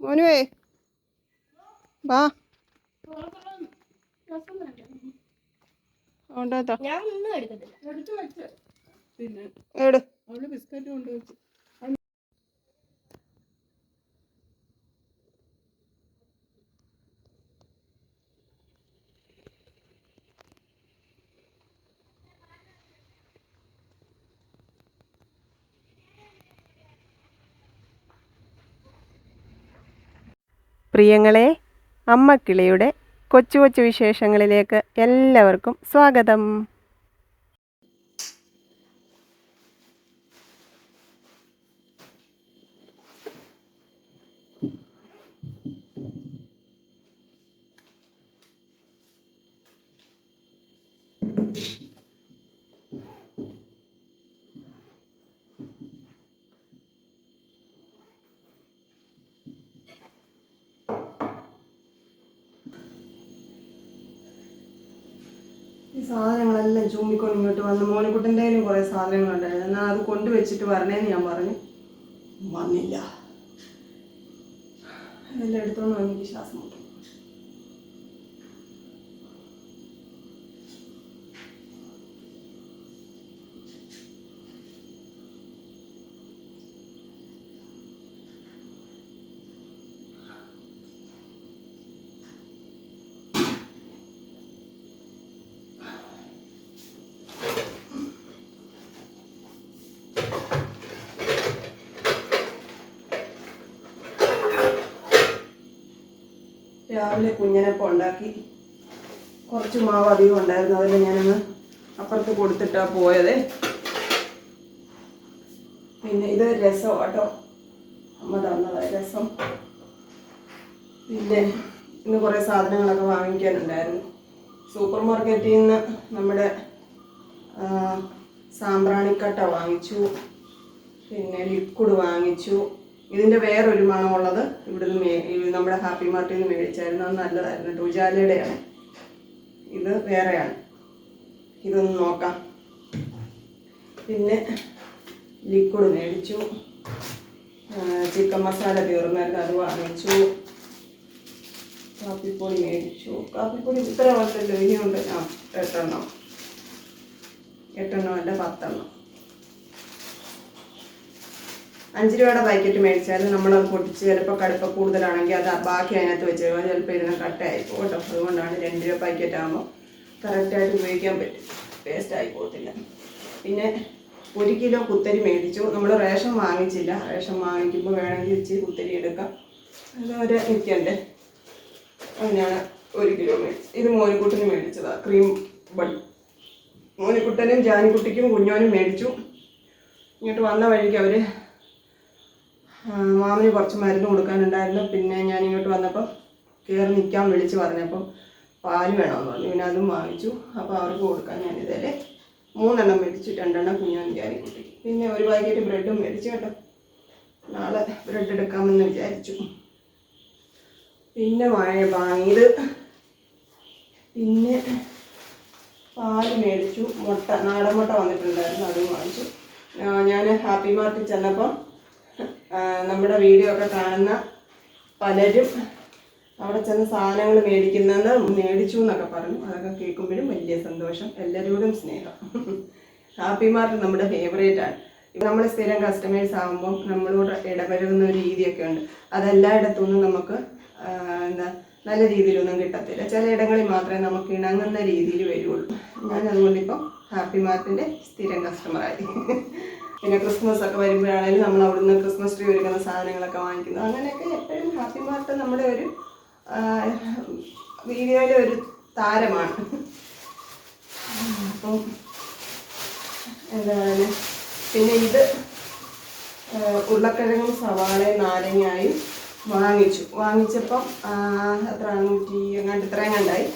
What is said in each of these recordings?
മോനുവേ വാ ഉണ്ടോ ഞാൻ ഒന്നും എടുക്കത്തില്ല. എടുത്തു വെച്ച് പിന്നെ എട് അവള് ബിസ്ക്കറ്റ് കൊണ്ടുവച്ചു. പ്രിയങ്ങളെ, അമ്മക്കിളിയുടെ കൊച്ചു കൊച്ചു വിശേഷങ്ങളിലേക്ക് എല്ലാവർക്കും സ്വാഗതം. ഈ സാധനങ്ങളെല്ലാം ചൂമിക്കൊണ്ട് ഇങ്ങോട്ട് വന്ന് മോനിക്കുട്ടൻ്റെ കയ്യിലും കുറേ സാധനങ്ങളുണ്ടായിരുന്നു. എന്നാൽ അത് കൊണ്ടുവച്ചിട്ട് വരണേന്ന് ഞാൻ പറഞ്ഞു, വന്നില്ല. അതെല്ലാം എടുത്തോണ്ട് എനിക്ക് ശ്വാസം മുട്ടും. രാവിലെ കുഞ്ഞനപ്പം ഉണ്ടാക്കി. കുറച്ച് മാവ് അധികം ഉണ്ടായിരുന്നു, അതിൽ ഞാനങ്ങ് അപ്പുറത്ത് കൊടുത്തിട്ടാണ് പോയത്. പിന്നെ ഇത് രസം കേട്ടോ, അമ്മ തന്നതാണ് രസം. പിന്നെ ഇന്ന് കുറേ സാധനങ്ങളൊക്കെ വാങ്ങിക്കാനുണ്ടായിരുന്നു. സൂപ്പർ മാർക്കറ്റിൽ നിന്ന് നമ്മുടെ സാമ്പ്രാണിക്കട്ട വാങ്ങിച്ചു, പിന്നെ ലിക്വിഡ് വാങ്ങിച്ചു. ഇതിൻ്റെ വേറൊരു മണമുള്ളത് ഇവിടുന്ന് നമ്മുടെ ഹാപ്പി മാർട്ടിൽ നിന്ന് മേടിച്ചായിരുന്നു. അത് നല്ലതായിരുന്നു കേട്ടോ, ഉജാലയുടെയാണ്. ഇത് വേറെയാണ്, ഇതൊന്ന് നോക്കാം. പിന്നെ ലിക്വിഡ് മേടിച്ചു. ചിക്കൻ മസാല തീർന്നായിരുന്നു, അത് വാങ്ങിച്ചു. കാപ്പിപ്പൊടി മേടിച്ചു. കാപ്പിപ്പൊടി ഇത്ര വന്നല്ലോ, ഇനിയുണ്ട്. 8 അല്ല 10. 5 രൂപയുടെ പാക്കറ്റ് മേടിച്ചാൽ നമ്മളത് പൊട്ടിച്ച് ചിലപ്പോൾ കടുപ്പം കൂടുതലാണെങ്കിൽ അത് ബാക്കി അതിനകത്ത് വെച്ച് ചിലപ്പോൾ ഇരുന്ന് കട്ടയായിപ്പോൾ കേട്ടോ. അതുകൊണ്ടാണ് 2 രൂപ പാക്കറ്റ് ആകുമ്പോൾ കറക്റ്റായിട്ട് ഉപയോഗിക്കാൻ പറ്റും, വേസ്റ്റ് ആയി പോകത്തില്ല. പിന്നെ 1 കിലോ കുത്തരി മേടിച്ചു. നമ്മൾ റേഷൻ വാങ്ങിച്ചില്ല, റേഷൻ വാങ്ങിക്കുമ്പോൾ വേണമെങ്കിൽ ഇച്ചിരി കുത്തരി എടുക്കാം, അതുവരെ നിൽക്കണ്ടേ. അതിനാണ് 1 കിലോ മേടിച്ചത്. ഇത് മോനിക്കുട്ടന് മേടിച്ചതാണ്, ക്രീം ബൺ. മോനിക്കുട്ടനും ജാനിക്കുട്ടിക്കും കുഞ്ഞോനും മേടിച്ചു. ഇങ്ങോട്ട് വന്ന വഴിക്ക് അവർ മാമന് കുറച്ച് മരുന്ന് കൊടുക്കാനുണ്ടായിരുന്നു. പിന്നെ ഞാൻ ഇങ്ങോട്ട് വന്നപ്പോൾ കയറി നിൽക്കാൻ വിളിച്ച് പറഞ്ഞപ്പം പാല് വേണമെന്ന് പറഞ്ഞു. പിന്നെ അതും വാങ്ങിച്ചു. അപ്പോൾ അവർക്ക് കൊടുക്കാൻ ഞാനിതേ 3 മേടിച്ചു. 2 കുഞ്ഞോനും ജാനിക്കുട്ടിക്ക്. പിന്നെ 1 പാക്കറ്റ് ബ്രെഡും മേടിച്ചു കേട്ടോ, നാളെ ബ്രെഡ് എടുക്കാമെന്ന് വിചാരിച്ചു. പിന്നെ വാങ്ങിയത്, പിന്നെ പാല് മേടിച്ചു. മുട്ട, നാടൻ മുട്ട വന്നിട്ടുണ്ടായിരുന്നു, അതും വാങ്ങിച്ചു. ഞാൻ ഹാപ്പി മാർട്ടിൽ ചെന്നപ്പം നമ്മുടെ വീഡിയോ ഒക്കെ കാണുന്ന പലരും അവിടെ ചെന്ന് സാധനങ്ങൾ മേടിച്ചു എന്നൊക്കെ പറഞ്ഞു. അതൊക്കെ കേൾക്കുമ്പോഴും വലിയ സന്തോഷം. എല്ലാവരോടും സ്നേഹം. ഹാപ്പി മാർട്ട് നമ്മുടെ ഫേവറേറ്റാണ്. ഇപ്പം നമ്മൾ സ്ഥിരം കസ്റ്റമേഴ്സ് ആകുമ്പം നമ്മളോട് ഇടപഴകുന്ന ഒരു രീതിയൊക്കെ ഉണ്ട്. അതെല്ലായിടത്തുനിന്നും നമുക്ക് നല്ല രീതിയിലൊന്നും കിട്ടത്തില്ല. ചില ഇടങ്ങളിൽ മാത്രമേ നമുക്ക് ഇണങ്ങുന്ന രീതിയിൽ വരുള്ളൂ. ഞാൻ അതുകൊണ്ടിപ്പം ഹാപ്പി മാർട്ടിൻ്റെ സ്ഥിരം കസ്റ്റമറായി. പിന്നെ ക്രിസ്മസ് ഒക്കെ വരുമ്പോഴാണെങ്കിലും നമ്മൾ അവിടുന്ന് ക്രിസ്മസ് ട്രീ ഒരുക്കുന്ന സാധനങ്ങളൊക്കെ വാങ്ങിക്കുന്നു. അങ്ങനെയൊക്കെ എപ്പോഴും ഹാപ്പി മാർട്ട് നമ്മുടെ ഒരു വീഡിയോയിലെ ഒരു താരമാണ്. അപ്പം എന്താ പറയുക, പിന്നെ ഇത് ഉരുളക്കിഴങ്ങും സവാളയും നാരങ്ങായും വാങ്ങിച്ചപ്പം എത്ര 100 ഇത്രയും കണ്ടായി.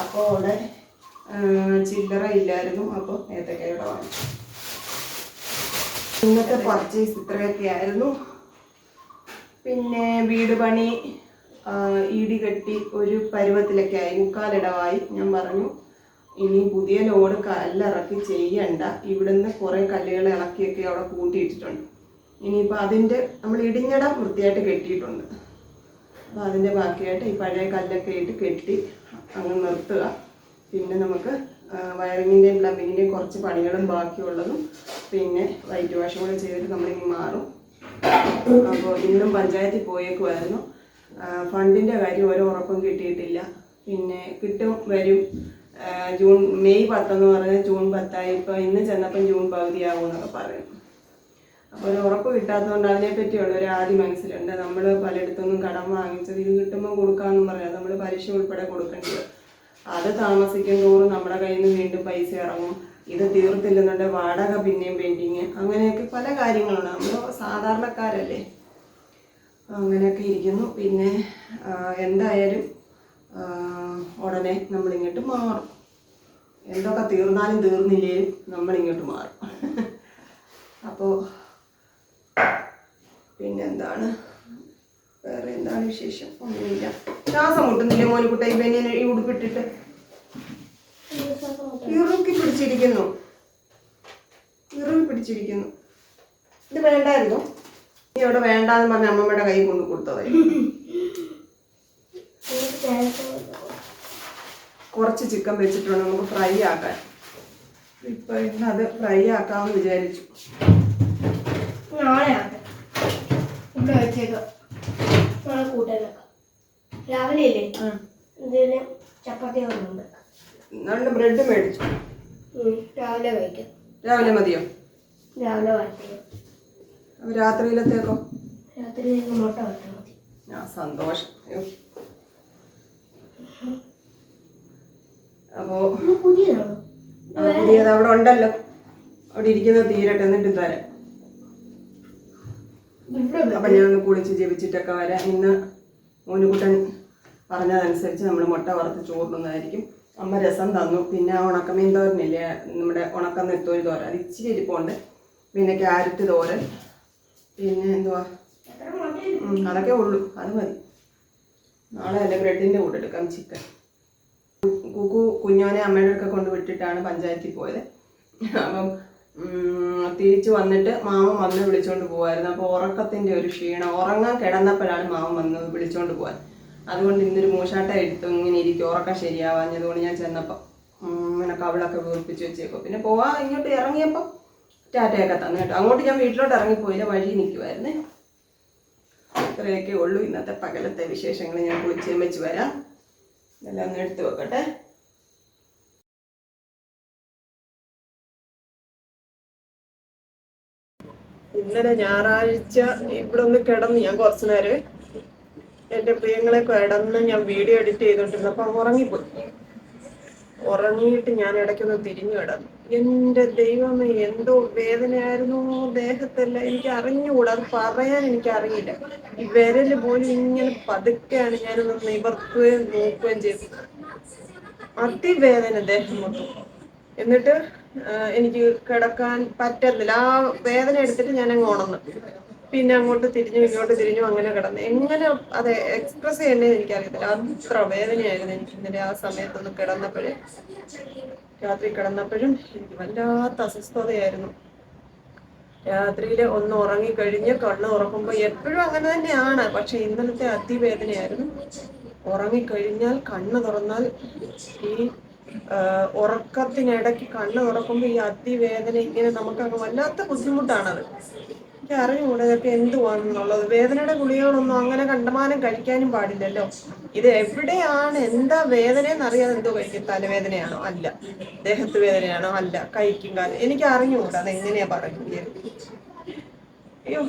അപ്പോൾ അവിടെ ചില്ലറ ഇല്ലായിരുന്നു. അപ്പോൾ ഏത്തക്കയുടെ വാങ്ങിച്ചു. ഇന്നത്തെ പർച്ചേസ് ഇത്രയൊക്കെ ആയിരുന്നു. പിന്നെ വീട് പണി ഇടി കെട്ടി ഒരു പരുവത്തിലൊക്കെ ആയി, 3/4 ഇടവായി. ഞാൻ പറഞ്ഞു ഇനി പുതിയ ലോഡ് കല്ലിറക്കി ചെയ്യണ്ട, ഇവിടുന്ന് കുറേ കല്ലുകൾ ഇളക്കിയൊക്കെ അവിടെ കൂട്ടിയിട്ടിട്ടുണ്ട്. ഇനിയിപ്പോൾ അതിൻ്റെ നമ്മൾ ഇടിഞ്ഞടം വൃത്തിയായിട്ട് കെട്ടിയിട്ടുണ്ട്. അപ്പോൾ അതിൻ്റെ ബാക്കിയായിട്ട് ഈ പഴയ കല്ലൊക്കെ ഇട്ട് കെട്ടി അങ്ങ് നിർത്തുക. പിന്നെ നമുക്ക് വയറിങ്ങിൻ്റെയും പ്ലംബിങ്ങിൻ്റെയും കുറച്ച് പണികളും ബാക്കിയുള്ളതും പിന്നെ വൈറ്റ് വാഷും കൂടെ ചെയ്തിട്ട് നമ്മളിനി മാറും. അപ്പോൾ ഇന്നും പഞ്ചായത്തിൽ പോയേക്കുമായിരുന്നു. ഫണ്ടിൻ്റെ കാര്യം ഒരു ഉറപ്പും കിട്ടിയിട്ടില്ല. പിന്നെ കിട്ടും വരും. മെയ് 10 എന്ന് പറഞ്ഞാൽ ജൂൺ 10 ഇപ്പോൾ ഇന്ന് ചെന്നപ്പം ജൂൺ പകുതിയാകും എന്നൊക്കെ പറയും. അപ്പോൾ ഒരു ഉറപ്പ് കിട്ടാത്തതുകൊണ്ട് അതിനെപ്പറ്റിയുള്ള ഒരു ആദ്യം മനസ്സിലുണ്ട്. നമ്മൾ പലയിടത്തുനിന്നും കടം വാങ്ങിച്ചത് ഇത് കിട്ടുമ്പോൾ കൊടുക്കാമെന്നും പറയാം, നമ്മൾ പലിശ ഉൾപ്പെടെ കൊടുക്കേണ്ടി വരും. അത് താമസിക്കും തോറും നമ്മുടെ കയ്യിൽ നിന്ന് വീണ്ടും പൈസ ഇറങ്ങും. ഇത് തീർത്തില്ലെന്നുണ്ടെങ്കിൽ വാടക പിന്നെയും പെൻഡിങ്, അങ്ങനെയൊക്കെ പല കാര്യങ്ങളുണ്ട്. നമ്മൾ സാധാരണക്കാരല്ലേ, അങ്ങനെയൊക്കെ ഇരിക്കുന്നു. പിന്നെ എന്തായാലും ഉടനെ നമ്മളിങ്ങോട്ട് മാറും. എന്തൊക്കെ തീർന്നാലും തീർന്നില്ലേലും നമ്മളിങ്ങോട്ട് മാറും. അപ്പോൾ പിന്നെന്താണ്, വേറെ എന്താണ് വിശേഷം? ഒന്നുമില്ല. ശ്വാസം മുട്ടുന്നില്ലേ മോനുകുട്ട? ഈ ബനിയൻ ഈ ഉടുപ്പിട്ടിട്ട് ഇറുക്കി പിടിച്ചിരിക്കുന്നു. ഇത് വേണ്ടായിരുന്നു. നീ അവിടെ വേണ്ടാന്ന് പറഞ്ഞ അമ്മമ്മയുടെ കൈ കൊണ്ട് കൊടുത്തതായിരുന്നു. കുറച്ച് ചിക്കൻ വെച്ചിട്ടുണ്ട് നമുക്ക് ഫ്രൈ ആക്കാൻ. ഇപ്പൊ ഇന്ന് അത് ഫ്രൈ ആക്കാമെന്ന് വിചാരിച്ചു. രാവിലെ ചപ്പാത്തി നല്ല ബ്രെഡ് മേടിച്ചു. രാവിലെ കഴിക്കാം. രാവിലെ മതിയോ? രാവിലെ വരട്ടിയോ? രാത്രിയിലത്തേക്കോ? രാത്രിയിലേക്ക് മുട്ട വരട്ടാൽ മതി. സന്തോഷം. അപ്പോ പുതിയതാണോ? പുതിയത് അവിടെ ഉണ്ടല്ലോ, അവിടെ ഇരിക്കുന്നത് തീരട്ടെ എന്നിട്ട് തരാം. അപ്പൊ ഞാൻ ഒന്ന് കുളിച്ച് ജപിച്ചിട്ടൊക്കെ വരാം. ഇന്ന് മോനുകുട്ടൻ പറഞ്ഞതനുസരിച്ച് നമ്മൾ മുട്ട വറുത്ത് ചോറുന്നതായിരിക്കും. അമ്മ രസം തന്നു. പിന്നെ ഉണക്കമീൻ തോരനില്ലേ, നമ്മുടെ ഉണക്ക നെത്തോലി തോരൻ, അത് ഇച്ചിരി ഇരിപ്പുണ്ട്. പിന്നെ ക്യാരറ്റ് തോരൻ, പിന്നെ എന്തുവാ, അതൊക്കെ ഉള്ളൂ. അത് മതി. നാളെ അല്ലേ ബ്രെഡിൻ്റെ കൂടെ എടുക്കാം ചിക്കൻ. കുഞ്ഞോനെ അമ്മയുടെ ഒക്കെ കൊണ്ട് വിട്ടിട്ടാണ് പഞ്ചായത്തിൽ പോയത്. അപ്പം തിരിച്ചു വന്നിട്ട് മാമൻ വന്ന് വിളിച്ചോണ്ട് പോകായിരുന്നു. അപ്പോൾ ഉറക്കത്തിൻ്റെ ഒരു ക്ഷീണം, ഉറങ്ങാൻ കിടന്നപ്പോഴാണ് മാമൻ വന്ന് വിളിച്ചോണ്ട് പോകാൻ. അതുകൊണ്ട് ഇന്നൊരു മൂഷാട്ട എടുത്തു ഇങ്ങനെ ഇരിക്കും, ഉറക്കം ശരിയാവാഞ്ഞതുകൊണ്ട് ഞാൻ ചെന്നപ്പോൾ ഇങ്ങനെ കവിളൊക്കെ വീർപ്പിച്ച് വെച്ചേക്കും. പിന്നെ ഇങ്ങോട്ട് ഇറങ്ങിയപ്പോൾ ടാറ്റയൊക്കെ തന്നു കേട്ടോ. അങ്ങോട്ട് ഞാൻ വീട്ടിലോട്ട് ഇറങ്ങിപ്പോയില്ല, വഴി നിൽക്കുമായിരുന്നേ. ഇത്രയൊക്കെ ഉള്ളൂ ഇന്നത്തെ പകലത്തെ വിശേഷങ്ങൾ. ഞാൻ കുളിച്ചേം വെച്ച് വരാം. ഇതെല്ലാം ഒന്ന് എടുത്ത് വെക്കട്ടെ. ഇന്നലെ ഞായറാഴ്ച ഇവിടെ ഒന്ന് കിടന്ന് ഞാൻ കുറച്ചു നേരം എൻ്റെ പ്രിയങ്ങളെ കിടന്ന് ഞാൻ വീഡിയോ എഡിറ്റ് ചെയ്തോണ്ടിരുന്നു. അപ്പം ഉറങ്ങിപ്പോയി. ഉറങ്ങിയിട്ട് ഞാൻ ഇടയ്ക്കൊന്ന് തിരിഞ്ഞു കിടന്നു. എൻ്റെ ദൈവമേ, എന്തോ വേദനയായിരുന്നു ദേഹത്തെല്ലാം. എനിക്ക് അറിഞ്ഞുകൂടാ, അത് പറയാൻ എനിക്കറിയില്ല. ഈ വിരല് പോലും ഇങ്ങനെ പതുക്കെയാണ് ഞാനൊന്ന് നിവർത്തുകയും നോക്കുകയും ചെയ്തത്. അതിവേദന ദേഹം മൊത്തം. എന്നിട്ട് എനിക്ക് കിടക്കാൻ പറ്റുന്നില്ല. ആ വേദന എടുത്തിട്ട് ഞാൻ അങ്ങ് ഉണർന്നു. പിന്നെ അങ്ങോട്ട് തിരിഞ്ഞു ഇങ്ങോട്ട് തിരിഞ്ഞു അങ്ങനെ കിടന്നു. എങ്ങനെ അത് എക്സ്പ്രസ് ചെയ്യുന്നത് എനിക്കറിയത്തില്ല. അത്ര വേദനയായിരുന്നു എനിക്ക് ഇന്നലെ ആ സമയത്തൊന്ന് കിടന്നപ്പോഴേ. രാത്രി കിടന്നപ്പോഴും എനിക്ക് വല്ലാത്ത അസ്വസ്ഥതയായിരുന്നു. രാത്രിയിൽ ഒന്ന് ഉറങ്ങിക്കഴിഞ്ഞ് കണ്ണ് തുറക്കുമ്പോൾ എപ്പോഴും അങ്ങനെ തന്നെയാണ്, പക്ഷെ ഇന്നലത്തെ അതിവേദനയായിരുന്നു. ഉറങ്ങിക്കഴിഞ്ഞാൽ കണ്ണ് തുറന്നാൽ ഈ ഉറക്കത്തിനിടയ്ക്ക് കണ്ണ് തുറക്കുമ്പോൾ ഈ അതിവേദന ഇങ്ങനെ നമുക്കങ്ങ് വല്ലാത്ത ബുദ്ധിമുട്ടാണത്. എനിക്ക് അറിഞ്ഞുകൂടാ ഇതൊക്കെ എന്തുവാണെന്നുള്ളത്. വേദനയുടെ ഗുളികകളൊന്നും അങ്ങനെ കണ്ടമാനം കഴിക്കാനും പാടില്ലല്ലോ. ഇത് എവിടെയാണ് എന്താ വേദന എന്നറിയാതെ എന്തോ കഴിക്കും. തലവേദനയാണോ? അല്ല. ദേഹത്ത് വേദനയാണോ? അല്ല. കൈക്കും കാലം എനിക്ക് അറിഞ്ഞുകൂടാ അതെങ്ങനെയാ പറയുന്നത്. അയ്യോ,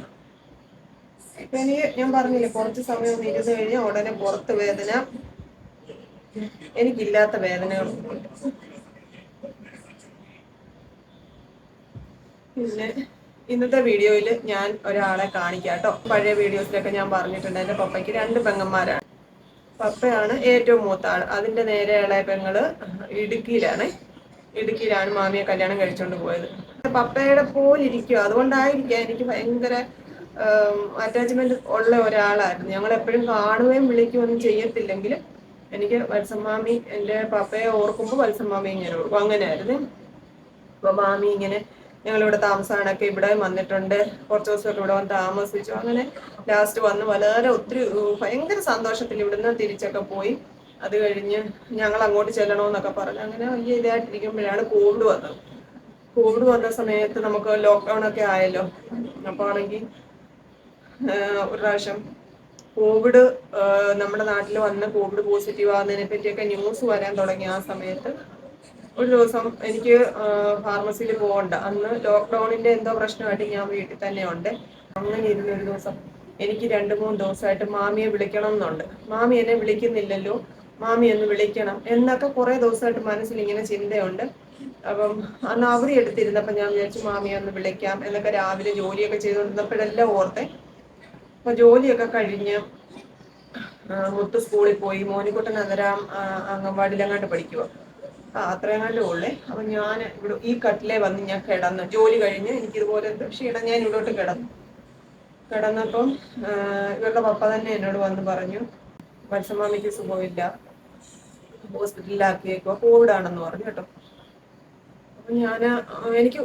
ഇപ്പൊ ഞാൻ പറഞ്ഞില്ലേ, കുറച്ച് സമയം ഒന്ന് ഇരുന്ന് കഴിഞ്ഞാൽ ഉടനെ പുറത്ത് വേദന. എനിക്കില്ലാത്ത വേദനകളൊന്നുമില്ല. പിന്നെ ഇന്നത്തെ വീഡിയോയിൽ ഞാൻ ഒരാളെ കാണിക്കാം കേട്ടോ. പഴയ വീഡിയോസിലൊക്കെ ഞാൻ പറഞ്ഞിട്ടുണ്ട് എൻ്റെ പപ്പയ്ക്ക് 2 പെങ്ങന്മാരാണ്. പപ്പയാണ് ഏറ്റവും മൂത്ത ആൾ. അതിൻ്റെ നേരെ ഇളയ പെങ്ങള് ഇടുക്കിയിലാണ് മാമിയെ കല്യാണം കഴിച്ചുകൊണ്ട് പോയത്. പപ്പയുടെ പോലിരിക്കുക. അതുകൊണ്ടായിരിക്കാം എനിക്ക് ഭയങ്കര അറ്റാച്ച്മെന്റ് ഉള്ള ഒരാളായിരുന്നു. ഞങ്ങൾ എപ്പോഴും കാണുകയും വിളിക്കുകയൊന്നും ചെയ്യത്തില്ലെങ്കിൽ എനിക്ക് വത്സമാമി എൻ്റെ പപ്പയെ ഓർക്കുമ്പോൾ വത്സമാമി ഇങ്ങനെ ഓർക്കും, അങ്ങനെയായിരുന്നു. അപ്പൊ മാമി ഇങ്ങനെ ഞങ്ങളിവിടെ താമസമാണൊക്കെ ഇവിടെ വന്നിട്ടുണ്ട്, കുറച്ച് ദിവസമൊക്കെ ഇവിടെ വന്ന് താമസിച്ചു. അങ്ങനെ ലാസ്റ്റ് വന്ന് വളരെ ഒത്തിരി ഭയങ്കര സന്തോഷത്തിൽ ഇവിടുന്ന് തിരിച്ചൊക്കെ പോയി. അത് കഴിഞ്ഞ് ഞങ്ങൾ അങ്ങോട്ട് ചെല്ലണമെന്നൊക്കെ പറഞ്ഞു. അങ്ങനെ വലിയ ഇതായിട്ടിരിക്കുമ്പോഴാണ് കോവിഡ് വന്നത്. കോവിഡ് വന്ന സമയത്ത് നമുക്ക് ലോക്ക്ഡൗൺ ഒക്കെ ആയല്ലോ. അപ്പോൾ ആണെങ്കിൽ ഒരു പ്രാവശ്യം കോവിഡ് നമ്മുടെ നാട്ടിൽ വന്ന് കോവിഡ് പോസിറ്റീവ് ആകുന്നതിനെ പറ്റിയൊക്കെ ന്യൂസ് വരാൻ തുടങ്ങി. ആ സമയത്ത് ഒരു ദിവസം എനിക്ക് ഫാർമസിയിൽ പോകണ്ട, അന്ന് ലോക്ക്ഡൗണിന്റെ എന്തോ പ്രശ്നമായിട്ട് ഞാൻ വീട്ടിൽ തന്നെ ഉണ്ട്. അങ്ങനെ ഇരുന്നൊരു ദിവസം എനിക്ക് 2-3 ദിവസമായിട്ട് മാമിയെ വിളിക്കണം എന്നുണ്ട്. മാമി എന്നെ വിളിക്കുന്നില്ലല്ലോ, മാമി ഒന്ന് വിളിക്കണം എന്നൊക്കെ കുറെ ദിവസമായിട്ട് മനസ്സിൽ ഇങ്ങനെ ചിന്തയുണ്ട്. അപ്പം അന്ന് അവധി എടുത്തിരുന്നപ്പോൾ ഞാൻ വിചാരിച്ചു മാമിയെ ഒന്ന് വിളിക്കാം എന്നൊക്കെ രാവിലെ ജോലിയൊക്കെ ചെയ്തുകൊണ്ടിരുന്നപ്പോഴെല്ലാം ഓർത്തെ. അപ്പൊ ജോലിയൊക്കെ കഴിഞ്ഞ് മുത്ത് സ്കൂളിൽ പോയി. മോനിക്കുട്ടൻ അന്നേരം അംഗൻവാടിയിലെങ്ങാണ്ട് പഠിക്കുക, അത്രയെങ്ങാണ്ടേ ഉള്ളേ. അപ്പൊ ഞാൻ ഇവിടെ ഈ കട്ടിലേ വന്ന് ഞാൻ കിടന്നു. ജോലി കഴിഞ്ഞ് എനിക്കിതുപോലെ ക്ഷീണം, ഞാൻ ഇവിടോട്ട് കിടന്നപ്പം ഇവരുടെ പപ്പ തന്നെ എന്നോട് വന്ന് പറഞ്ഞു, വത്സമാമിക്ക് സുഖമില്ല, ഹോസ്പിറ്റലിലാക്കിയേക്കോ, കോവിഡാണെന്ന് പറഞ്ഞു കേട്ടോ. അപ്പൊ എനിക്ക്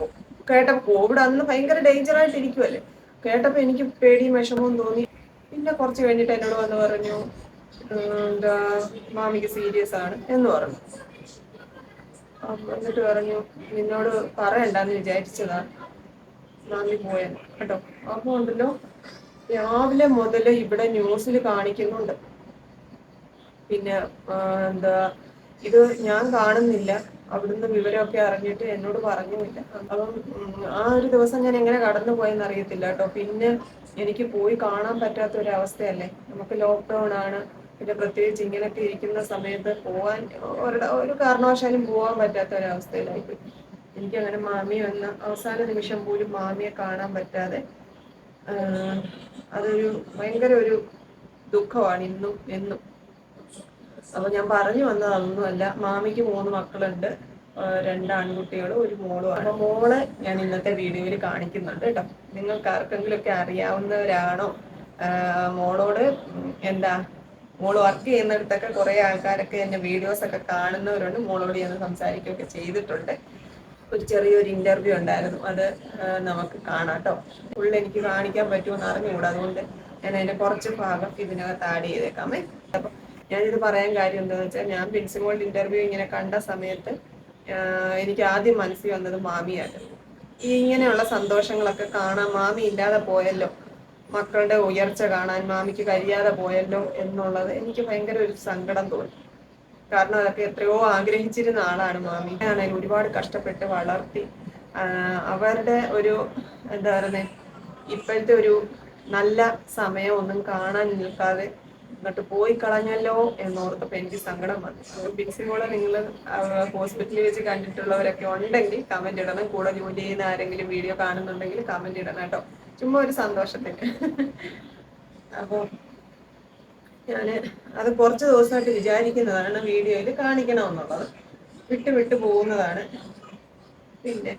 കേട്ടപ്പോ കോവിഡ് അന്ന് ഭയങ്കര ഡേഞ്ചറായിട്ട് ഇരിക്കുമല്ലേ, കേട്ടപ്പോ എനിക്ക് പേടിയും വിഷമവും തോന്നി. പിന്നെ കുറച്ച് കഴിഞ്ഞിട്ട് എന്നോട് വന്ന് പറഞ്ഞു, എന്താ മാമിക്ക് സീരിയസ് ആണ് എന്ന് പറഞ്ഞു. എന്നിട്ട് പറഞ്ഞു, നിന്നോട് പറയണ്ടെന്ന് വിചാരിച്ചതാ മാമി പോയെന്ന് കേട്ടോ. അപ്പൊ ഉണ്ടല്ലോ രാവിലെ മുതൽ ഇവിടെ ന്യൂസിൽ കാണിക്കുന്നുണ്ട്. പിന്നെ എന്താ ഇത് ഞാൻ കാണുന്നില്ല, അവിടുന്ന് വിവരമൊക്കെ അറിഞ്ഞിട്ട് എന്നോട് പറഞ്ഞുമില്ല. അപ്പം ആ ഒരു ദിവസം ഞാൻ എങ്ങനെ കടന്നു പോയെന്ന് അറിയത്തില്ല കേട്ടോ. പിന്നെ എനിക്ക് പോയി കാണാൻ പറ്റാത്ത ഒരു അവസ്ഥയല്ലേ, നമുക്ക് ലോക്ക്ഡൗൺ ആണ്. പിന്നെ പ്രത്യേകിച്ച് ഇങ്ങനെയൊക്കെ ഇരിക്കുന്ന സമയത്ത് പോവാൻ ഒരു കാരണവശാലും പോകാൻ പറ്റാത്ത ഒരവസ്ഥയിലായിപ്പോയി. എനിക്കങ്ങനെ മാമിയെ വന്ന അവസാന നിമിഷം പോലും മാമിയെ കാണാൻ പറ്റാതെ അതൊരു ഭയങ്കര ഒരു ദുഃഖമാണ് ഇന്നും എന്നും. അപ്പൊ ഞാൻ പറഞ്ഞു വന്നത് അതൊന്നുമല്ല, മാമിക്ക് 3 മക്കളുണ്ട്, 2 ആൺകുട്ടികളും 1 മോളുമാണ്. അപ്പൊ മോളെ ഞാൻ ഇന്നത്തെ വീഡിയോയിൽ കാണിക്കുന്നുണ്ട് കേട്ടോ. നിങ്ങൾക്ക് ആർക്കെങ്കിലും ഒക്കെ അറിയാവുന്നവരാണോ മോളോട്? എന്താ മോള് വർക്ക് ചെയ്യുന്നിടത്തൊക്കെ കുറെ ആൾക്കാരൊക്കെ എന്റെ വീഡിയോസ് ഒക്കെ കാണുന്നവരുണ്ട്. മോളോട് ഞാൻ സംസാരിക്കുകയൊക്കെ ചെയ്തിട്ടുണ്ട്. ഒരു ചെറിയൊരു ഇന്റർവ്യൂ ഉണ്ടായിരുന്നു, അത് നമുക്ക് കാണാം കേട്ടോ. ഫുള്ള് എനിക്ക് കാണിക്കാൻ പറ്റുമെന്ന് അറിഞ്ഞുകൂടാ, അതുകൊണ്ട് ഞാൻ അതിന്റെ കുറച്ച് ഭാഗം ഇതിനകത്ത് ആഡ് ചെയ്തേക്കാമേ. അപ്പൊ ഞാനിത് പറയാൻ കാര്യം എന്താണെന്ന് വെച്ചാൽ, ഞാൻ പ്രിൻസിപ്പളുടെ ഇന്റർവ്യൂ ഇങ്ങനെ കണ്ട സമയത്ത് എനിക്ക് ആദ്യം മനസ്സിൽ വന്നത് മാമിയായിരുന്നു. ഇങ്ങനെയുള്ള സന്തോഷങ്ങളൊക്കെ കാണാൻ മാമി ഇല്ലാതെ പോയല്ലോ, മക്കളുടെ ഉയർച്ച കാണാൻ മാമിക്ക് കഴിയാതെ പോയല്ലോ എന്നുള്ളത് എനിക്ക് ഭയങ്കര ഒരു സങ്കടം തോന്നി. കാരണം അതൊക്കെ എത്രയോ ആഗ്രഹിച്ചിരുന്ന ആളാണ് മാമി. ആണെങ്കിൽ ഒരുപാട് കഷ്ടപ്പെട്ട് വളർത്തി അവരുടെ ഒരു എന്താ പറയുന്നത്, ഇപ്പോഴത്തെ ഒരു നല്ല സമയം ഒന്നും കാണാൻ നിൽക്കാതെ എന്നിട്ട് പോയി കളഞ്ഞല്ലോ എന്നോർത്തപ്പോൾ എനിക്ക് സങ്കടം വന്നു. ബിൻസിമോളെ നിങ്ങൾ ഹോസ്പിറ്റലിൽ വെച്ച് കണ്ടിട്ടുള്ളവരൊക്കെ ഉണ്ടെങ്കിൽ കമന്റ് ഇടണം. കൂടെ ജോലി ചെയ്യുന്ന ആരെങ്കിലും വീഡിയോ കാണുന്നുണ്ടെങ്കിൽ കമന്റ് ഇടണം കേട്ടോ, ചുമ്മാ ഒരു സന്തോഷത്തിന്. അപ്പോൾ ഞാന് അത് കുറച്ച് ദിവസമായിട്ട് വിചാരിക്കുന്നതാണ് വീഡിയോയിൽ കാണിക്കണമെന്നുള്ളത്, വിട്ടു പോകുന്നതാണ്. പിന്നെ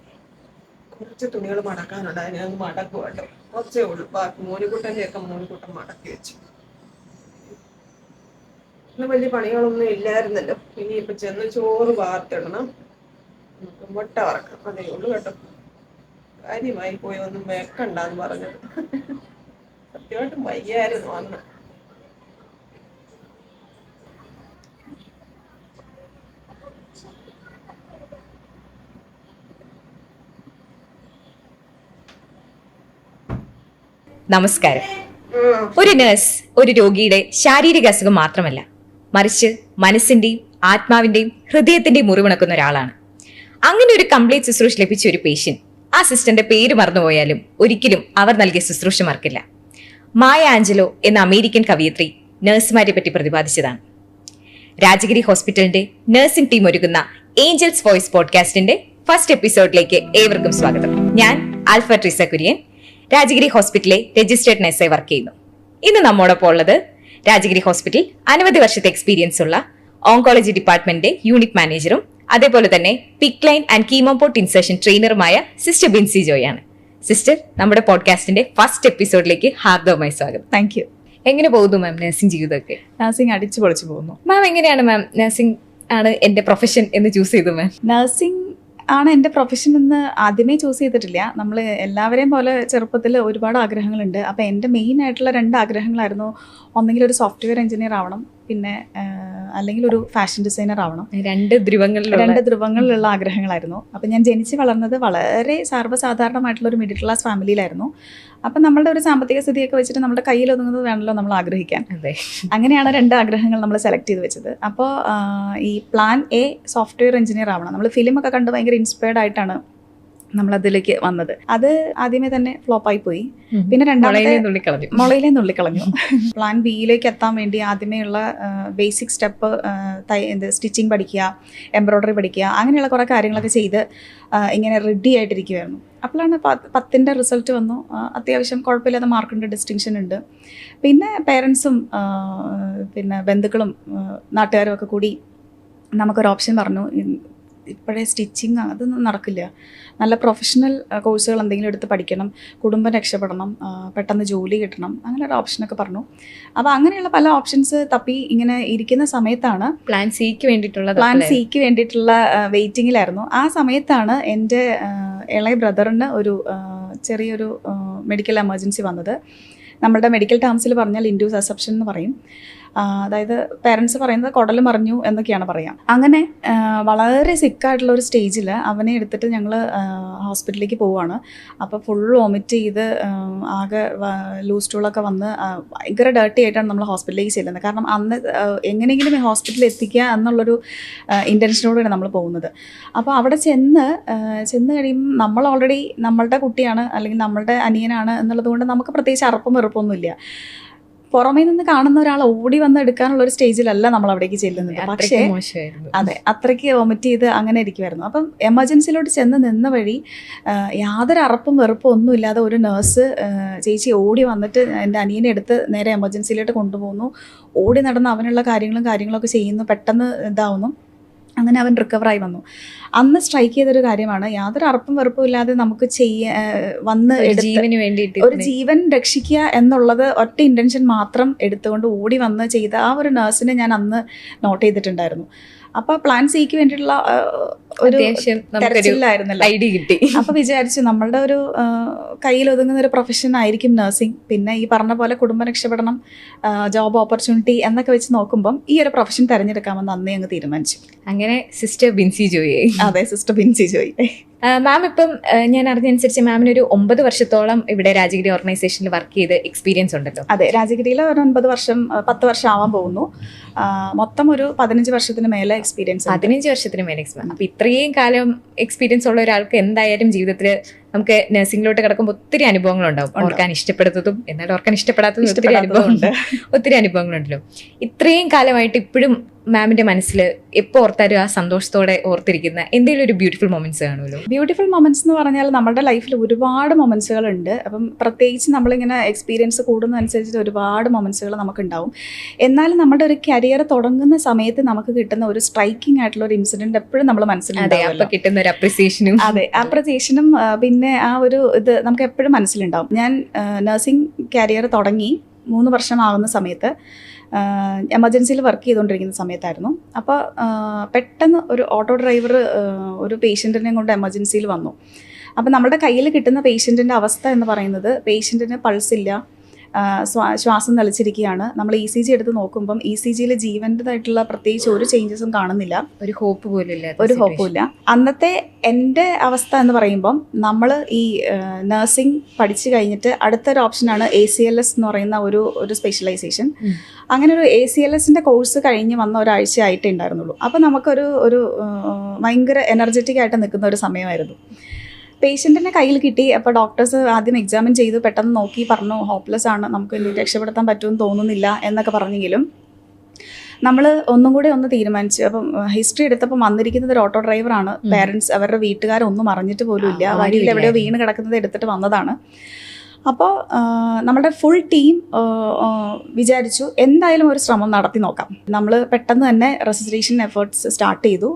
കുറച്ച് തുണികൾ മടക്കാനുണ്ട്, അതിനൊന്ന് മടക്കും കേട്ടോ, കുറച്ചേ ഉള്ളൂ. ബാക്കി മോനിക്കുട്ടൻ മടക്കി വെച്ചു. വലിയ പണികളൊന്നും ഇല്ലായിരുന്നല്ലോ. ഇനിയിപ്പൊ ചെന്ന് ചോറ് വാർത്തിടണം, മുട്ട വറക്കണം, അതേ ഉള്ളൂ കേട്ടോ. കാര്യമായി പോയി ഒന്നും വെക്കണ്ടെന്ന് പറഞ്ഞത്. സത്യമായിട്ടും വയ്യായിരുന്നു അന്ന്. നമസ്കാരം. ഒരു നഴ്സ് ഒരു രോഗിയുടെ ശാരീരിക അസുഖം മാത്രമല്ല, മറിച്ച് മനസ്സിന്റെയും ആത്മാവിന്റെയും ഹൃദയത്തിന്റെയും മുറിവുണക്കുന്ന ഒരാളാണ്. അങ്ങനെ ഒരു കംപ്ലീറ്റ് ശുശ്രൂഷ ലഭിച്ച ഒരു പേഷ്യന്റ് ആ സിസ്റ്ററിന്റെ പേര് മറന്നുപോയാലും ഒരിക്കലും അവർ നൽകിയ ശുശ്രൂഷ മറക്കില്ല. മായ ആഞ്ചലോ എന്ന അമേരിക്കൻ കവയിത്രി നഴ്സുമാരെ പറ്റി പ്രതിപാദിച്ചതാണ്. രാജഗിരി ഹോസ്പിറ്റലിന്റെ നഴ്സിംഗ് ടീം ഒരുക്കുന്ന ഏഞ്ചൽസ് വോയിസ് പോഡ്കാസ്റ്റിന്റെ ഫസ്റ്റ് എപ്പിസോഡിലേക്ക് ഏവർക്കും സ്വാഗതം. ഞാൻ ആൽഫ ട്രീസ കുര്യൻ, രാജഗിരി ഹോസ്പിറ്റലിലെ രജിസ്ട്രേഡ് നഴ്സായി വർക്ക് ചെയ്യുന്നു. ഇന്ന് നമ്മോടൊപ്പം ഉള്ളത് രാജഗിരി ഹോസ്പിറ്റൽ അനവധി വർഷത്തെ എക്സ്പീരിയൻസ് ഉള്ള ഓങ്കോളജി ഡിപ്പാർട്ട്മെന്റിന്റെ യൂണിറ്റ് മാനേജറും അതേപോലെ തന്നെ PICC line and chemoport insertion ട്രെയിനറുമായ സിസ്റ്റർ ബിൻസി ജോയ് ആണ്. സിസ്റ്റർ, നമ്മുടെ പോഡ്കാസ്റ്റിന്റെ ഫസ്റ്റ് എപ്പിസോഡിലേക്ക് ഹാർദവമായി സ്വാഗതം. Thank you. എങ്ങനെ പോകുന്നു മാം നഴ്സിംഗ് ജീവിതമൊക്കെ? നഴ്സിംഗ് അടിച്ചു പൊളിച്ചു പോകുന്നു. മാം എങ്ങനെയാണ് മാം നഴ്സിംഗ് ആണ് എൻ്റെ പ്രൊഫഷൻ എന്ന് ചൂസ് ചെയ്തു മാം? നഴ്സിംഗ് ആണ് എൻ്റെ പ്രൊഫഷൻ എന്ന് ആദ്യമേ ചൂസ് ചെയ്തിട്ടില്ല. നമ്മൾ എല്ലാവരെയും പോലെ ചെറുപ്പത്തിൽ ഒരുപാട് ആഗ്രഹങ്ങളുണ്ട്. അപ്പോൾ എൻ്റെ മെയിൻ ആയിട്ടുള്ള 2 ആഗ്രഹങ്ങളായിരുന്നു. ഒന്നെങ്കിൽ ഒരു സോഫ്റ്റ്വെയർ എഞ്ചിനീയർ ആവണം, പിന്നെ അല്ലെങ്കിൽ ഒരു ഫാഷൻ ഡിസൈനർ ആവണം. 2 ധ്രുവങ്ങളിലുള്ള ആഗ്രഹങ്ങളായിരുന്നു. അപ്പം ഞാൻ ജനിച്ച് വളർന്നത് വളരെ സർവ്വസാധാരണമായിട്ടുള്ള ഒരു മിഡിൽ ക്ലാസ് ഫാമിലിയിലായിരുന്നു. അപ്പം നമ്മളുടെ ഒരു സാമ്പത്തിക സ്ഥിതിയൊക്കെ വെച്ചിട്ട് നമ്മുടെ കയ്യിൽ ഒതുങ്ങുന്നത് വേണമല്ലോ നമ്മൾ ആഗ്രഹിക്കാൻ. അതെ, അങ്ങനെയാണ് 2 ആഗ്രഹങ്ങൾ നമ്മൾ സെലക്ട് ചെയ്ത് വെച്ചത്. അപ്പോൾ ഈ പ്ലാൻ എ സോഫ്റ്റ്വെയർ എഞ്ചിനീയർ ആവണം. നമ്മൾ ഫിലിമൊക്കെ കണ്ട് ഭയങ്കര ഇൻസ്പയർഡ് ആയിട്ടാണ് നമ്മളതിലേക്ക് വന്നത്. അത് ആദ്യമേ തന്നെ ഫ്ലോപ്പായി പോയി. പിന്നെ രണ്ടാമത്തെ മുളയിലേ നുള്ളിക്കളഞ്ഞു. പ്ലാൻ ബിയിലേക്ക് എത്താൻ വേണ്ടി ആദ്യമേയുള്ള ബേസിക് സ്റ്റെപ്പ് സ്റ്റിച്ചിങ് പഠിക്കുക, എംബ്രോയ്ഡറി പഠിക്കുക, അങ്ങനെയുള്ള കുറേ കാര്യങ്ങളൊക്കെ ചെയ്ത് ഇങ്ങനെ റെഡി ആയിട്ടിരിക്കുമായിരുന്നു. അപ്പോഴാണ് 10ന്റെ റിസൾട്ട് വന്നു. അത്യാവശ്യം കുഴപ്പമില്ലാത്ത മാർക്കുണ്ട്, ഡിസ്റ്റിങ്ഷൻ ഉണ്ട്. പിന്നെ പേരൻസും പിന്നെ ബന്ധുക്കളും നാട്ടുകാരും ഒക്കെ കൂടി നമുക്കൊരു ഓപ്ഷൻ പറഞ്ഞു, ഇപ്പോഴേ സ്റ്റിച്ചിങ് അതൊന്നും നടക്കില്ല, നല്ല പ്രൊഫഷണൽ കോഴ്സുകൾ എന്തെങ്കിലും എടുത്ത് പഠിക്കണം, കുടുംബം രക്ഷപ്പെടണം, പെട്ടെന്ന് ജോലി കിട്ടണം, അങ്ങനെ ഒരു ഓപ്ഷനൊക്കെ പറഞ്ഞു. അപ്പോൾ അങ്ങനെയുള്ള പല ഓപ്ഷൻസ് തപ്പി ഇങ്ങനെ ഇരിക്കുന്ന സമയത്താണ് പ്ലാൻ സിക്ക് വേണ്ടിയിട്ടുള്ള വെയിറ്റിങ്ങിലായിരുന്നു. ആ സമയത്താണ് എൻ്റെ ഇളയ ബ്രദറിന് ഒരു ചെറിയൊരു മെഡിക്കൽ എമർജൻസി വന്നത്. നമ്മുടെ മെഡിക്കൽ ടേംസിൽ പറഞ്ഞാൽ ഇൻഡ്യൂസ് അസെപ്ഷൻ എന്ന് പറയും. അതായത് പേരൻസ് പറയുന്നത് കുടൽ മറിഞ്ഞു എന്നൊക്കെയാണ് പറയാം. അങ്ങനെ വളരെ സിക്കായിട്ടുള്ള ഒരു സ്റ്റേജിൽ അവനെ എടുത്തിട്ട് ഞങ്ങൾ ഹോസ്പിറ്റലിലേക്ക് പോവുകയാണ്. അപ്പോൾ ഫുൾ വോമിറ്റ് ചെയ്ത് ആകെ ലൂസ് സ്റ്റൂളൊക്കെ വന്ന് ഭയങ്കര ഡേർട്ടി ആയിട്ടാണ് നമ്മൾ ഹോസ്പിറ്റലിലേക്ക് ചെല്ലുന്നത്. കാരണം അന്ന് എങ്ങനെയെങ്കിലും ഈ ഹോസ്പിറ്റലിൽ എത്തിക്കുക എന്നുള്ളൊരു ഇൻറ്റൻഷനോടെയാണ് നമ്മൾ പോകുന്നത്. അപ്പോൾ അവിടെ ചെന്ന് കഴിയുമ്പോൾ നമ്മൾ ഓൾറെഡി നമ്മളുടെ കുട്ടിയാണ് അല്ലെങ്കിൽ നമ്മളുടെ അനിയനാണ് എന്നുള്ളത് കൊണ്ട് നമുക്ക് പ്രത്യേകിച്ച് അറപ്പും വെറുപ്പൊന്നുമില്ല. പുറമേ നിന്ന് കാണുന്ന ഒരാൾ ഓടി വന്ന് എടുക്കാനുള്ള ഒരു സ്റ്റേജിലല്ല നമ്മൾ അവിടേക്ക് ചെല്ലുന്നത്. പക്ഷേ അതെ, അത്രയ്ക്ക് വോമിറ്റ് ചെയ്ത് അങ്ങനെ ഇരിക്കുമായിരുന്നു. അപ്പം എമർജൻസിയിലോട്ട് ചെന്ന് നിന്ന വഴി യാതൊരു അറപ്പും വെറുപ്പും ഒന്നും ഇല്ലാതെ ഒരു നേഴ്സ് ചേച്ചി ഓടി വന്നിട്ട് എൻ്റെ അനിയനെ എടുത്ത് നേരെ എമർജൻസിയിലോട്ട് കൊണ്ടുപോകുന്നു. ഓടി നടന്ന് അവനുള്ള കാര്യങ്ങളൊക്കെ ചെയ്യുന്നു. പെട്ടെന്ന് ഇതാവുന്നു. അങ്ങനെ അവൻ റിക്കവറായി വന്നു. അന്ന് സ്ട്രൈക്ക് ചെയ്തൊരു കാര്യമാണ്, യാതൊരു അറപ്പും വെറുപ്പും ഇല്ലാതെ നമുക്ക് വന്ന് ഒരു ജീവൻ രക്ഷിക്കുക എന്നുള്ളത് ഒറ്റ ഇൻറ്റൻഷൻ മാത്രം എടുത്തുകൊണ്ട് ഓടി വന്ന് ചെയ്ത ആ ഒരു നഴ്സിനെ ഞാൻ അന്ന് നോട്ട് ചെയ്തിട്ടുണ്ടായിരുന്നു. അപ്പോൾ പ്ലാൻ സിക്ക് വേണ്ടിയിട്ടുള്ള ഒരു തെരച്ചിലായിരുന്നല്ലോ. അപ്പോൾ വിചാരിച്ചു നമ്മളുടെ ഒരു കയ്യിൽ ഒതുങ്ങുന്ന ഒരു പ്രൊഫഷൻ ആയിരിക്കും നഴ്സിംഗ്. പിന്നെ ഈ പറഞ്ഞ പോലെ കുടുംബം രക്ഷപ്പെടണം, ജോബ് ഓപ്പർച്യൂണിറ്റി എന്നൊക്കെ വെച്ച് നോക്കുമ്പം ഈ ഒരു പ്രൊഫഷൻ തിരഞ്ഞെടുക്കാമെന്ന് അന്നേ അങ്ങ് തീരുമാനിച്ചു. അങ്ങനെ സിസ്റ്റർ ബിൻസി ജോയി. അതെ, സിസ്റ്റർ ബിൻസി ജോയി. മാം ഇപ്പം ഞാൻ അറിഞ്ഞനുസരിച്ച് മാമിന് ഒരു 9 വർഷത്തോളം ഇവിടെ രാജഗിരി ഓർഗനൈസേഷനിൽ വർക്ക് ചെയ്ത് എക്സ്പീരിയൻസ് ഉണ്ടല്ലോ? അതെ, രാജഗിരിയിൽ ഒരു 10 വർഷം ആവാൻ പോകുന്നു. മൊത്തം ഒരു 15 വർഷത്തിന് മേലെ എക്സ്പീരിയൻസ്. 15 വർഷത്തിന് മേലെ എക്സ്പീരിയൻസ്. അപ്പൊ ഇത്രയും കാലം എക്സ്പീരിയൻസ് ഉള്ള ഒരാൾക്ക് എന്തായാലും ജീവിതത്തിൽ നമുക്ക് നഴ്സിംഗിലോട്ട് കിടക്കുമ്പോൾ ഒത്തിരി അനുഭവങ്ങളുണ്ടാവും. ഓർക്കാൻ ഇഷ്ടപ്പെടുന്നതും എന്നാൽ ഓർക്കാൻ ഇഷ്ടപ്പെടാത്തതും ഒത്തിരി അനുഭവങ്ങളുണ്ടല്ലോ. ഇത്രയും കാലമായിട്ട് ഇപ്പോഴും മാമിന്റെ മനസ്സിൽ എപ്പോൾ ഓർത്താലും ആ സന്തോഷത്തോടെ ഓർത്തിരിക്കുന്ന എന്തെങ്കിലും ഒരു ബ്യൂട്ടിഫുൾ മൊമെന്റ്സ് കാണുമല്ലോ? ബ്യൂട്ടിഫുൾ മൊമെന്റ്സ് എന്ന് പറഞ്ഞാൽ നമ്മുടെ ലൈഫിൽ ഒരുപാട് മൊമെന്റ്സുകളുണ്ട്. അപ്പം പ്രത്യേകിച്ച് നമ്മളിങ്ങനെ എക്സ്പീരിയൻസ് കൂടുന്നതനുസരിച്ച് ഒരുപാട് മൊമെന്റ്സുകൾ നമുക്കുണ്ടാവും. എന്നാലും നമ്മുടെ ഒരു കരിയർ തുടങ്ങുന്ന സമയത്ത് നമുക്ക് കിട്ടുന്ന ഒരു സ്ട്രൈക്കിംഗ് ആയിട്ടുള്ള ഒരു ഇൻസിഡന്റ് എപ്പോഴും നമ്മൾ മനസ്സിലുണ്ടാവും. കിട്ടുന്ന ഒരു അപ്രിസിയേഷനും. അതെ, അപ്രിസിയേഷനും പിന്നെ ആ ഒരു ഇത് നമുക്ക് എപ്പോഴും മനസ്സിലുണ്ടാവും. ഞാൻ നഴ്സിംഗ് കരിയർ തുടങ്ങി 3 വർഷമാകുന്ന സമയത്ത് എമർജൻസിയിൽ വർക്ക് ചെയ്തുകൊണ്ടിരിക്കുന്ന സമയത്തായിരുന്നു. അപ്പോൾ പെട്ടെന്ന് ഒരു ഓട്ടോ ഡ്രൈവർ ഒരു പേഷ്യൻറ്റിനെ കൊണ്ട് എമർജൻസിയിൽ വന്നു. അപ്പോൾ നമ്മുടെ കയ്യിൽ കിട്ടുന്ന പേഷ്യൻറ്റിൻ്റെ അവസ്ഥ എന്ന് പറയുന്നത് പേഷ്യൻറ്റിന് പൾസില്ല, ശ്വാസം നിലച്ചിരിക്കുകയാണ്. നമ്മൾ ECG എടുത്ത് നോക്കുമ്പം ECGയിൽ ജീവൻ്റെതായിട്ടുള്ള പ്രത്യേകിച്ച് ഒരു ചേഞ്ചസും കാണുന്നില്ല, ഒരു ഹോപ്പും ഇല്ല. അന്നത്തെ എൻ്റെ അവസ്ഥ എന്ന് പറയുമ്പം നമ്മൾ ഈ നഴ്സിംഗ് പഠിച്ചു കഴിഞ്ഞിട്ട് അടുത്തൊരു ഓപ്ഷനാണ് ACLS എന്ന് പറയുന്ന ഒരു സ്പെഷ്യലൈസേഷൻ. അങ്ങനെ ഒരു ACLSൻ്റെ കോഴ്സ് കഴിഞ്ഞ് വന്ന ഒരാഴ്ച ആയിട്ടേ ഉണ്ടായിരുന്നുള്ളൂ. അപ്പോൾ നമുക്കൊരു ഭയങ്കര എനർജറ്റിക് ആയിട്ട് നിൽക്കുന്ന ഒരു സമയമായിരുന്നു. പേഷ്യൻറ്റിനെ കയ്യിൽ കിട്ടി. അപ്പോൾ ഡോക്ടേഴ്സ് ആദ്യം എക്സാമിൻ ചെയ്തു, പെട്ടെന്ന് നോക്കി പറഞ്ഞു ഹോപ്പ്ലെസ് ആണ്, നമുക്ക് രക്ഷപ്പെടുത്താൻ പറ്റുമെന്ന് തോന്നുന്നില്ല എന്നൊക്കെ പറഞ്ഞെങ്കിലും നമ്മൾ ഒന്നും കൂടെ ഒന്ന് തീരുമാനിച്ചു. അപ്പം ഹിസ്റ്ററി എടുത്തപ്പോൾ വന്നിരിക്കുന്നത് ഒരു ഓട്ടോ ഡ്രൈവറാണ്. പേരൻസ് അവരുടെ വീട്ടുകാരൊന്നും അറിഞ്ഞിട്ട് പോലും ഇല്ല, വഴിയിൽ എവിടെയോ വീണ് കിടക്കുന്നത് എടുത്തിട്ട് വന്നതാണ്. അപ്പോൾ നമ്മുടെ ഫുൾ ടീം വിചാരിച്ചു എന്തായാലും ഒരു ശ്രമം നടത്തി നോക്കാം. നമ്മൾ പെട്ടെന്ന് തന്നെ റെസിസ്റ്റേഷൻ എഫേർട്സ് സ്റ്റാർട്ട് ചെയ്തു.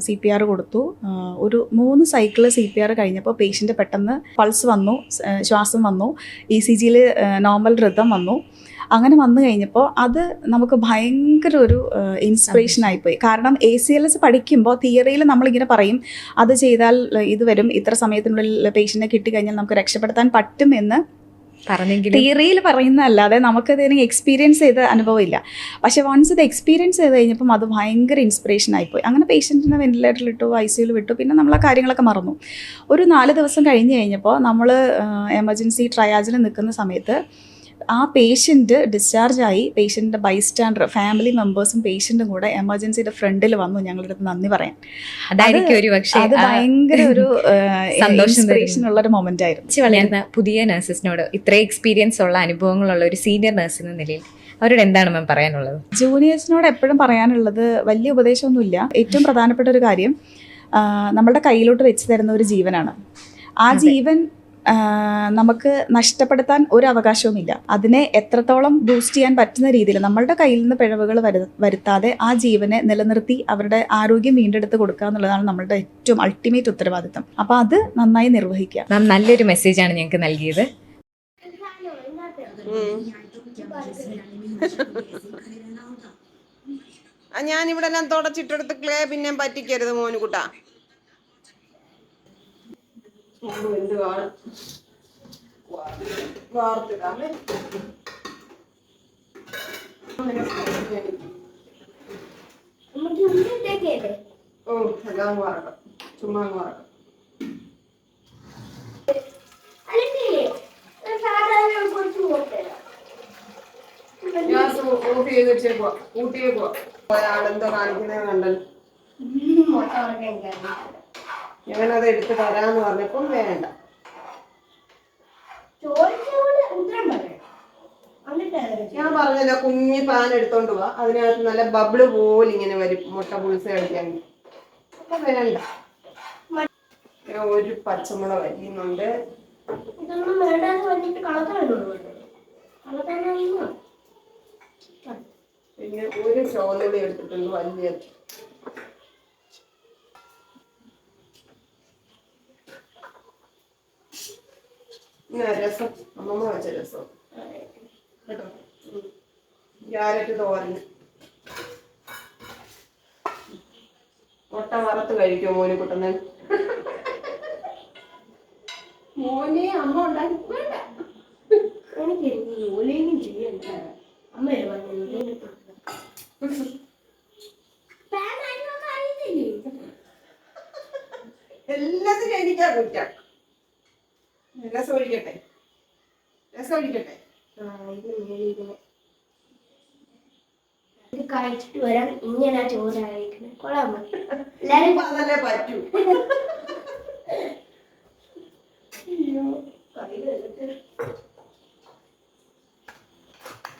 CPR കൊടുത്തു. ഒരു 3 സൈക്കിള് CPR കഴിഞ്ഞപ്പോൾ പേഷ്യൻ്റ് പെട്ടെന്ന് പൾസ് വന്നു, ശ്വാസം വന്നു, ECGയിൽ നോർമൽ റിതം വന്നു. അങ്ങനെ വന്നു കഴിഞ്ഞപ്പോൾ അത് നമുക്ക് ഭയങ്കര ഒരു ഇൻസ്പിറേഷൻ ആയിപ്പോയി. കാരണം ACLS പഠിക്കുമ്പോൾ തിയറിയിൽ നമ്മളിങ്ങനെ പറയും അത് ചെയ്താൽ ഇത് വരും, ഇത്ര സമയത്തിനുള്ളിൽ പേഷ്യൻറ്റിനെ കിട്ടിക്കഴിഞ്ഞാൽ നമുക്ക് രക്ഷപ്പെടുത്താൻ പറ്റും എന്ന് തിയറിയിൽ പറയുന്നതല്ലാതെ നമുക്കതിന് എക്സ്പീരിയൻസ് ചെയ്ത അനുഭവമില്ല. പക്ഷെ വൺസ് ഇത് എക്സ്പീരിയൻസ് ചെയ്ത് കഴിഞ്ഞപ്പം അത് ഭയങ്കര ഇൻസ്പിറേഷൻ ആയിപ്പോയി. അങ്ങനെ പേഷ്യൻറ്റിനെ വെന്റിലേറ്ററിൽ ഇട്ടു, ICUയിൽ വിട്ടു. പിന്നെ നമ്മൾ ആ കാര്യങ്ങളൊക്കെ മറന്നു. ഒരു 4 ദിവസം കഴിഞ്ഞ് കഴിഞ്ഞപ്പോൾ നമ്മൾ എമർജൻസി ട്രയാജിൽ നിൽക്കുന്ന സമയത്ത് ആ പേഷ്യൻറ്റ് ഡിസ്ചാർജായി. പേഷ്യൻറ്റിൻ്റെ ബൈസ്റ്റാൻഡർ, ഫാമിലി മെമ്പേഴ്സും പേഷ്യൻറ്റും കൂടെ എമർജൻസിയുടെ ഫ്രണ്ടിൽ വന്നു ഞങ്ങളുടെ അടുത്ത് നന്ദി പറയാൻ. അത് ഭയങ്കര ഒരു ഇൻസ്പിറേഷൻ ഉള്ള ഒരു മൊമെന്റ് ആയിരുന്നു. വളരുന്ന പുതിയ നഴ്സസിനോട് ഇത്രയും എക്സ്പീരിയൻസ് ഉള്ള അനുഭവങ്ങളുള്ള ഒരു സീനിയർ നഴ്സ് എന്ന നിലയിൽ അവരോട് എന്താണ് മാം പറയാനുള്ളത്? ജൂനിയേഴ്സിനോട് എപ്പോഴും പറയാനുള്ളത് വലിയ ഉപദേശമൊന്നുമില്ല. ഏറ്റവും പ്രധാനപ്പെട്ട ഒരു കാര്യം നമ്മുടെ കയ്യിലോട്ട് വെച്ച് തരുന്ന ഒരു ജീവനാണ്. ആ ജീവൻ നമുക്ക് നഷ്ടപ്പെടുത്താൻ ഒരു അവകാശവുമില്ല. അതിനെ എത്രത്തോളം ബൂസ്റ്റ് ചെയ്യാൻ പറ്റുന്ന രീതിയിൽ നമ്മളുടെ കയ്യിൽ നിന്ന് പിഴവുകൾ വരുത്താതെ ആ ജീവനെ നിലനിർത്തി അവരുടെ ആരോഗ്യം വീണ്ടെടുത്ത് കൊടുക്കുക എന്നുള്ളതാണ് നമ്മളുടെ ഏറ്റവും അൾട്ടിമേറ്റ് ഉത്തരവാദിത്തം. അപ്പോൾ അത് നന്നായി നിർവഹിക്കുക. മാം നല്ലൊരു മെസ്സേജാണ് ഞങ്ങൾക്ക് നൽകിയത്. ഞാനിവിടെ എല്ലാം തുടച്ചിട്ടെടുത്ത് ക്ലേ പിന്നെ പറ്റിക്കരുത് മോനുകുട്ടാ. വാർത്തിടാമേ. ഓ എല്ലാം വറക്കാം, ചുമ്മാ വറക്കാം. ഗ്യാസ് ഓഫ് ചെയ്ത് വെച്ചേക്കുവാ, കൂട്ടിയേക്കുവാ. ഒരാളെന്തോ കാണിക്കുന്നത് കണ്ടല്ലോ. ഞാനത് എടുത്ത് തരാന്ന് പറഞ്ഞപ്പം വേണ്ട. ഞാൻ പറഞ്ഞല്ലോ കുഞ്ഞ് പാൻ എടുത്തോണ്ട് പോവാ, അതിനകത്ത് നല്ല ബബിള് പോലെ ഇങ്ങനെ വരും മുട്ട പുളിസ കളിക്കാൻ. അപ്പൊ വേണ്ട. ഒരു പച്ചമുളക് വരിയുന്നുണ്ട്. പിന്നെ ഒരു ചോന്നുള്ളി എടുത്തിട്ടുണ്ട് വലിയ. രസം അമ്മമ്മ വെച്ച രസം കേട്ടോ. ക്യാരറ്റ് തോരന്. മുട്ട വറുത്ത് കഴിക്കുമോ മോന് കുട്ടുന്ന? മോനെ അമ്മ ഉണ്ടാക്കി വേണ്ട. എനിക്ക് ജോലിയൊന്നും ചെയ്യണ്ട. അമ്മ എല്ലാത്തിനും എനിക്കാ കുറ്റം. രസം ഒഴിക്കട്ടെ, രസം ഒഴിക്കട്ടെ. ഇത് കഴിച്ചിട്ട് വരാം. ഇങ്ങനെ ചോറായിരിക്കണം. കൊള്ളാമോ? എല്ലാരും അതല്ലേ പറ്റൂ.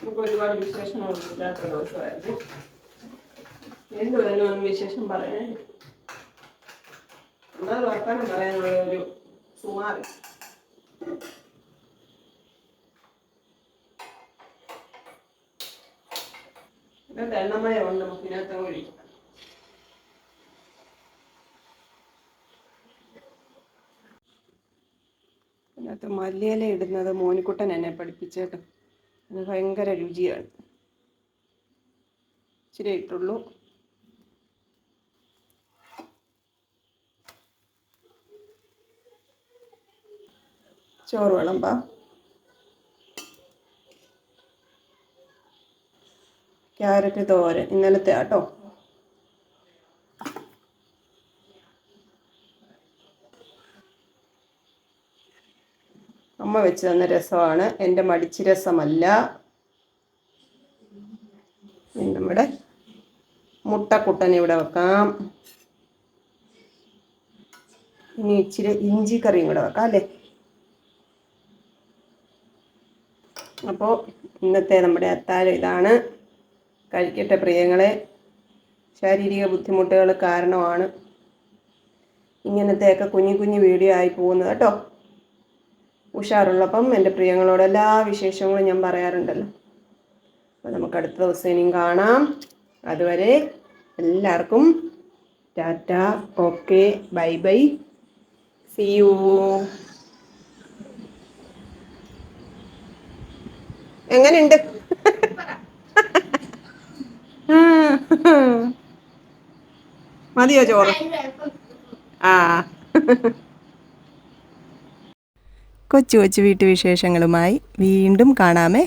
നമുക്ക് ഒരുപാട് വിശേഷങ്ങളൊന്നും ഇല്ലാത്ത ദിവസമായിരുന്നു. എന്തുവായിരുന്നു വിശേഷം പറയാൻ? എന്നാൽ വർത്താനം പറയാനുള്ള ഒരു സുമാറ്. ഇതിനകത്ത് എണ്ണമയമുണ്ട്, നമുക്ക് ഇതിനകത്ത് ഒഴിക്കാം. ഇതിനകത്ത് മല്ലിയില ഇടുന്നത് മോനിക്കുട്ടൻ എന്നെ പഠിപ്പിച്ചേട്ടോ. അത് ഭയങ്കര രുചിയാണ്. ഇച്ചിരി ഇട്ടുള്ളൂ. ചോറ് വിളമ്പാ. ക്യാരറ്റ് തോരൻ ഇന്നലത്തെ ആട്ടോ. അമ്മ വെച്ച് തന്ന രസമാണ്, എൻ്റെ മടിച്ച് രസമല്ല. നമ്മുടെ മുട്ടക്കുട്ടൻ ഇവിടെ വെക്കാം. ഇനി ഇച്ചിരി ഇഞ്ചി കറിയും കൂടെ വെക്കാം അല്ലേ. അപ്പോൾ ഇന്നത്തെ നമ്മുടെ അത്താഴം ഇതാണ്. കഴിക്കട്ടെ പ്രിയങ്ങളെ. ശാരീരിക ബുദ്ധിമുട്ടുകൾ കാരണമാണ് ഇങ്ങനത്തെയൊക്കെ കുഞ്ഞു കുഞ്ഞു വീഡിയോ ആയി പോകുന്നത് കേട്ടോ. ഉഷാറുള്ളപ്പം എൻ്റെ പ്രിയങ്ങളോട് എല്ലാ വിശേഷങ്ങളും ഞാൻ പറയാറുണ്ടല്ലോ. അപ്പോൾ നമുക്ക് അടുത്ത ദിവസം ഇനിയും കാണാം. അതുവരെ എല്ലാവർക്കും ta-ta, okay, bye bye, see you. എങ്ങനെയുണ്ട്? മതിയോ ചോറ്? ആ കൊച്ചു കൊച്ചു വീട്ടുവിശേഷങ്ങളുമായി വീണ്ടും കാണാമേ.